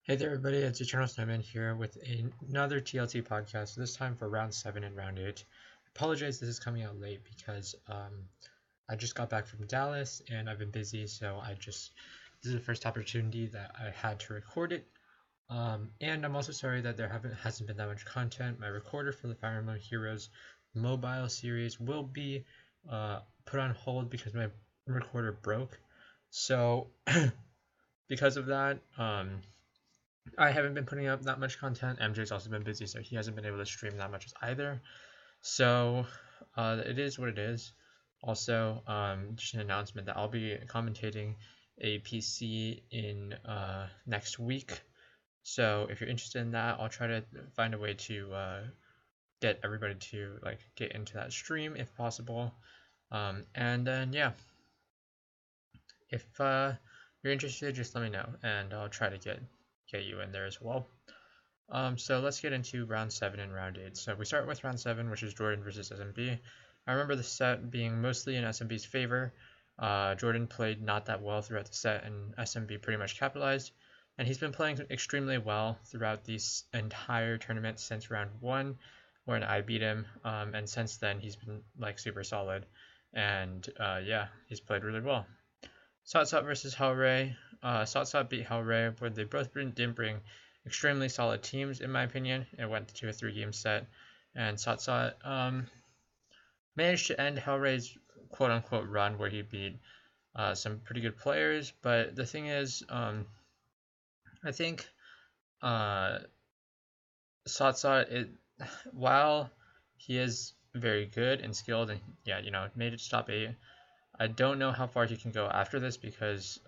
Hey there, everybody. It's Eternal Snowman here with another TLT podcast, this time for round 7 and round 8. I apologize this is coming out late because I just got back from Dallas and I've been busy, so this is the first opportunity that I had to record it. And I'm also sorry that hasn't been that much content. My recorder for the Fire Emblem Heroes mobile series will be put on hold because my recorder broke. So, because of that, I haven't been putting up that much content. MJ's also been busy, so he hasn't been able to stream that much as either. So it is what it is. Also, just an announcement that I'll be commentating a PC in next week. So if you're interested in that, I'll try to find a way to get everybody to get into that stream if possible. And then yeah, if you're interested, just let me know, and I'll try to get you in there as well. So let's get into round 7 and round 8. So we start with round 7, which is Jordan versus SMB. I remember the set being mostly in SMB's favor. Jordan played not that well throughout the set, and SMB pretty much capitalized. And he's been playing extremely well throughout this entire tournament since round 1, when I beat him. And since then, he's been super solid. And yeah, he's played really well. Sotsot versus Hellray. Sotsot beat Hellray, but they both didn't bring extremely solid teams, in my opinion. It went to a 3-game set, and Sotsot managed to end Hellray's quote-unquote run where he beat some pretty good players. But the thing is, I think Sotsot, while he is very good and skilled, and yeah, made it to top 8, I don't know how far he can go after this because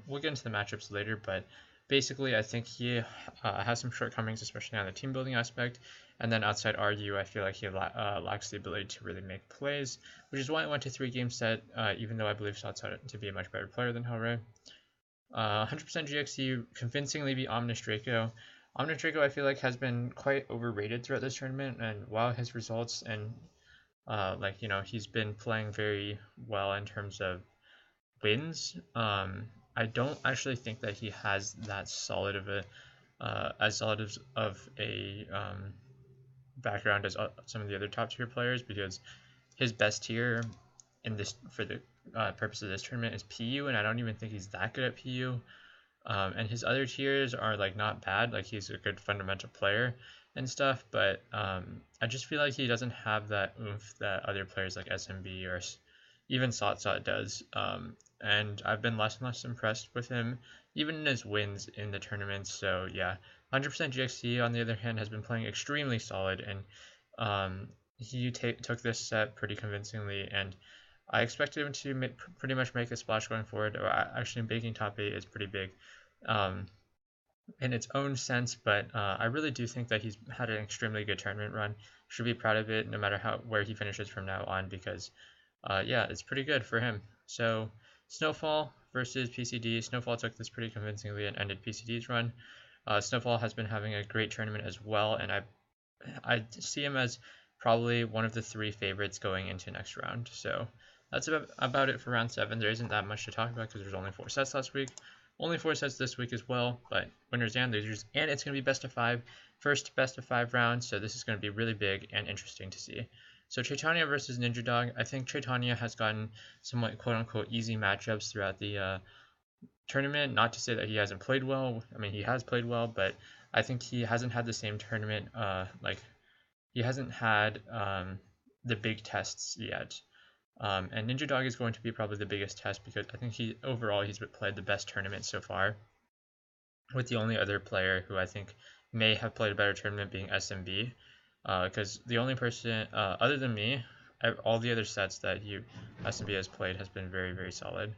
we'll get into the matchups later, but basically I think he has some shortcomings, especially on the team building aspect, and then outside RU I feel like he lacks the ability to really make plays, which is why I went to 3-game set, even though I believe Sotsot to be a much better player than Hellray. 100% GXC convincingly beat Omnis Draco. Omnis Draco I feel like has been quite overrated throughout this tournament, and while his results and he's been playing very well in terms of wins. I don't actually think that he has that solid of a as solid of a background as some of the other top tier players, because his best tier in this for the purpose of this tournament is PU, and I don't even think he's that good at PU. And his other tiers are not bad, like he's a good fundamental player and stuff, but I just feel like he doesn't have that oomph that other players like SMB or even Sotsot does. And I've been less and less impressed with him, even in his wins in the tournaments. So yeah, 100% GXC on the other hand has been playing extremely solid, and he took this set pretty convincingly, and I expected him to pretty much make a splash going forward. Or actually, making top 8 is pretty big um, in its own sense, but I really do think that he's had an extremely good tournament run. Should be proud of it, no matter where he finishes from now on, because yeah, it's pretty good for him. So Snowfall versus PCD. Snowfall took this pretty convincingly and ended PCD's run. Snowfall has been having a great tournament as well, and I see him as probably one of the 3 favorites going into next round. So that's about it for round 7. There isn't that much to talk about because there's only 4 sets last week. Only 4 sets this week as well, but winners and losers. And it's going to be best of 5. First best of 5 rounds, so this is going to be really big and interesting to see. So Traitania versus Ninja Dog. I think Traitania has gotten somewhat quote-unquote easy matchups throughout the tournament. Not to say that he hasn't played well. I mean, he has played well, but I think he hasn't had the same tournament. He hasn't had the big tests yet. And Ninja Dog is going to be probably the biggest test because I think he's played the best tournament so far, with the only other player who I think may have played a better tournament being SMB, because the only person other than me, all the other sets that SMB has played has been very, very solid.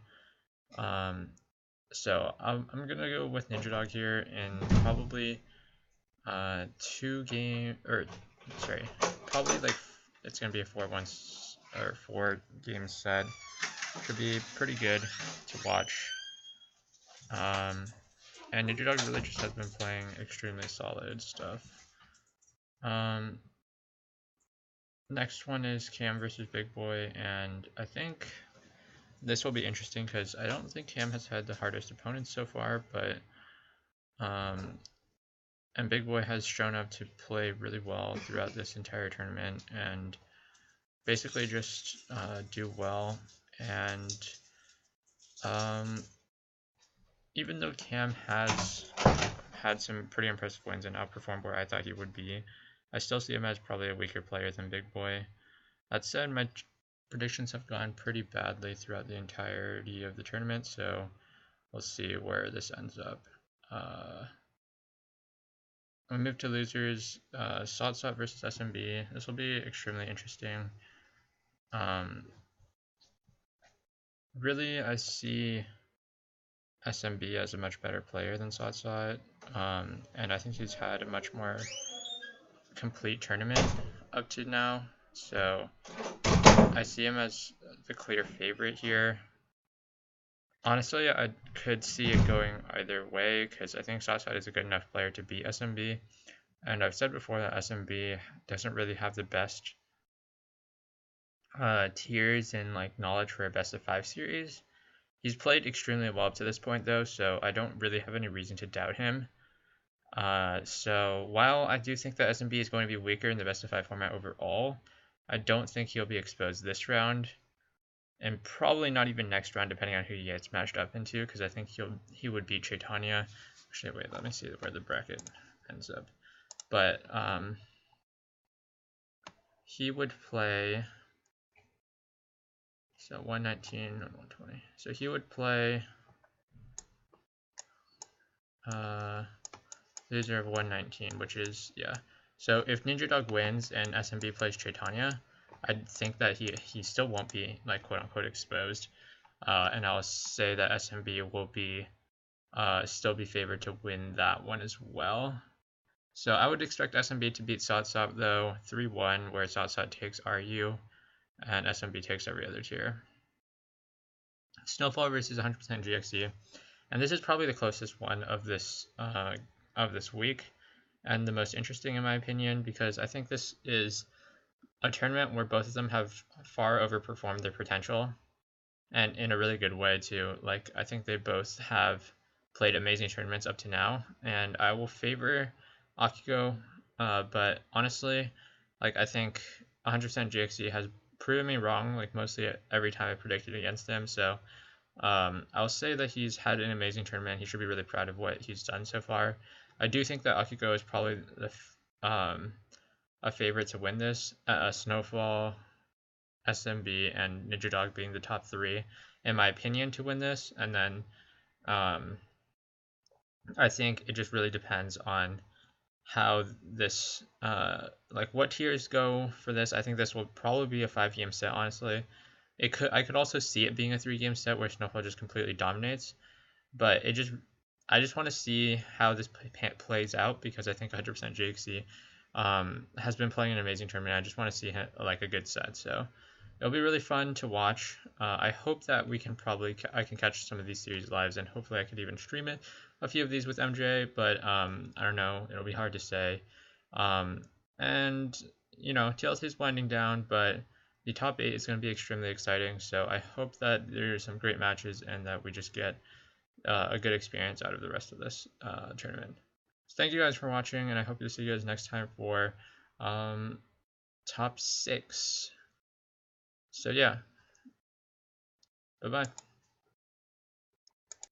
So I'm gonna go with Ninja Dog here in probably probably it's gonna be a 4-1 or 4-game set. Should be pretty good to watch. And Ninja Dog really just has been playing extremely solid stuff. Next one is Cam versus Big Boy, and I think this will be interesting because I don't think Cam has had the hardest opponents so far, but And Big Boy has shown up to play really well throughout this entire tournament and basically just do well. And even though Cam has had some pretty impressive wins and outperformed where I thought he would be, I still see him as probably a weaker player than Big Boy. That said, my predictions have gone pretty badly throughout the entirety of the tournament, so we'll see where this ends up. We move to losers. Sot versus SMB. This will be extremely interesting. Really, I see SMB as a much better player than Sot, and I think he's had a much more complete tournament up to now. So I see him as the clear favorite here. Honestly, I could see it going either way because I think Sot is a good enough player to beat SMB. And I've said before that SMB doesn't really have the best tiers and like knowledge for a best of 5 series. He's played extremely well up to this point though, so I don't really have any reason to doubt him. So while I do think that SMB is going to be weaker in the best of 5 format overall, I don't think he'll be exposed this round, and probably not even next round depending on who he gets matched up into, because I think he would beat Chaitanya. Actually, wait, let me see where the bracket ends up. But he would play, so 119 and 120. So he would play loser of 119, which is, yeah. So if Ninja Dog wins and SMB plays Chaitanya, I think that he still won't be like quote unquote exposed. And I'll say that SMB will be still be favored to win that one as well. So I would expect SMB to beat Sotsop though 3-1, where Sotsop takes RU and SMB takes every other tier. Snowfall versus 100% GXE, and this is probably the closest one of this week, and the most interesting in my opinion, because I think this is a tournament where both of them have far overperformed their potential, and in a really good way too. Like, I think they both have played amazing tournaments up to now, and I will favor Akiko, but honestly, like, I think 100% GXE has proven me wrong, like, mostly every time I predicted against him, so I'll say that he's had an amazing tournament. He should be really proud of what he's done so far. I do think that Akiko is probably a favorite to win this. Snowfall, SMB, and Ninja Dog being the top 3, in my opinion, to win this. And then I think it just really depends on how this, like what tiers go for this. I think this will probably be a 5-game set, honestly. I could also see it being a 3-game set where Snowfall just completely dominates, but I just want to see how this plays out, because I think 100% JXC has been playing an amazing tournament. I just want to see like a good set, so it'll be really fun to watch. I hope that I can catch some of these series lives, and hopefully I could even stream a few of these with MJ, but I don't know, it'll be hard to say. And you know, TLT is winding down, but the top 8 is going to be extremely exciting, so I hope that there's some great matches and that we just get a good experience out of the rest of this tournament. So thank you guys for watching, and I hope to see you guys next time for top 6. So yeah, bye-bye.